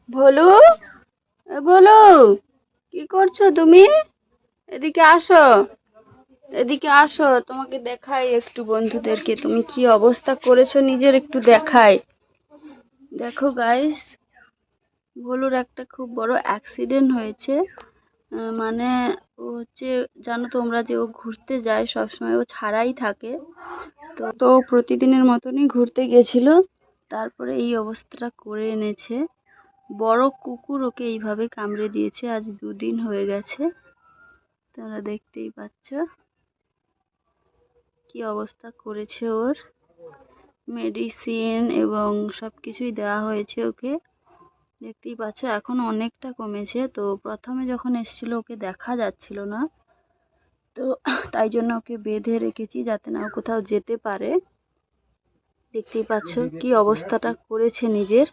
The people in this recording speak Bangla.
ভোলু, ভোলু, কি করছো তুমি? এদিকে আসো, এদিকে আসো, তোমাকে দেখাই একটু বন্ধুদেরকে তুমি কি অবস্থা করেছো নিজের একটু দেখাই। দেখো গাইস, ভোলুর একটা খুব বড় অ্যাক্সিডেন্ট হয়েছে। মানে ও হচ্ছে, জানো তোমরা যে ও ঘুরতে যায় সবসময়, ও ছাড়াই থাকে। তো ও প্রতিদিনের মতনই ঘুরতে গেছিল, তারপরে এই অবস্থাটা করে এনেছে। বড় কুকুর ওকে এইভাবে কামড়ে দিয়েছে, আজ 2 দিন হয়ে গেছে। তোমরা দেখতেই পাচ্ছ কি অবস্থা করেছে ওর। মেডিসিন এবং সবকিছুই দেওয়া হয়েছে ওকে। দেখতেই পাচ্ছ এখন অনেকটা কমেছে। তো প্রথমে যখন এসেছিল ওকে দেখা যাচ্ছিল না, তো তাই জন্য ওকে বেঁধে রেখেছি যাতে না ও কোথাও যেতে পারে। দেখতেই পাচ্ছ কি অবস্থাটা করেছে নিজের।